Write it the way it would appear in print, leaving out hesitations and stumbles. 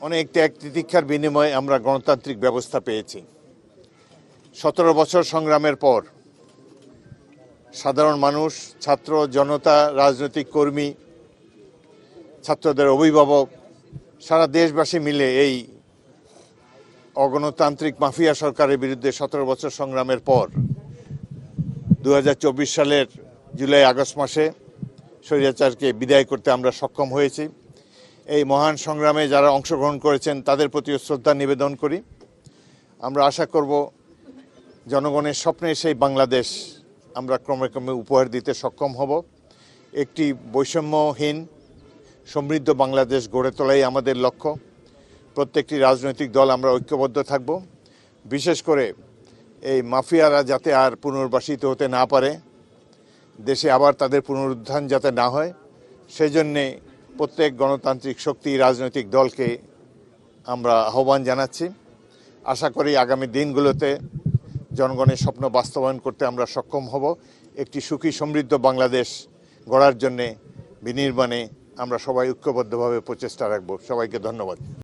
অনেক ত্যাগ তিতিক্ষার বিনিময়ে আমরা গণতান্ত্রিক ব্যবস্থা পেয়েছি। 17 বছর সংগ্রামের পর সাধারণ মানুষ, ছাত্র জনতা, রাজনৈতিক কর্মী, ছাত্রদের অভিভাবক, সারা দেশবাসী মিলে এই অগণতান্ত্রিক মাফিয়া সরকারের বিরুদ্ধে 17 বছর সংগ্রামের পর 2024 সালের জুলাই আগস্ট মাসে স্বৈরাচারকে বিদায় করতে আমরা সক্ষম হয়েছি। এই মহান সংগ্রামে যারা অংশগ্রহণ করেছেন তাদের প্রতি শ্রদ্ধা নিবেদন করি। আমরা আশা করব জনগণের স্বপ্নের সেই বাংলাদেশ আমরা ক্রমে ক্রমে উপহার দিতে সক্ষম হব। একটি বৈষম্যহীন সমৃদ্ধ বাংলাদেশ গড়ে তোলাই আমাদের লক্ষ্য। প্রত্যেকটি রাজনৈতিক দল আমরা ঐক্যবদ্ধ থাকব। বিশেষ করে এই মাফিয়ারা যাতে আর পুনর্বাসিত হতে না পারে, দেশে আবার তাদের পুনরুত্থান যাতে না হয়, সেই জন্যে প্রত্যেক গণতান্ত্রিক শক্তি, রাজনৈতিক দলকে আমরা আহ্বান জানাচ্ছি। আশা করি আগামী দিনগুলোতে জনগণের স্বপ্ন বাস্তবায়ন করতে আমরা সক্ষম হব। একটি সুখী সমৃদ্ধ বাংলাদেশ গড়ার জন্যে বিনির্মাণে আমরা সবাই ঐক্যবদ্ধভাবে প্রচেষ্টা রাখব। সবাইকে ধন্যবাদ।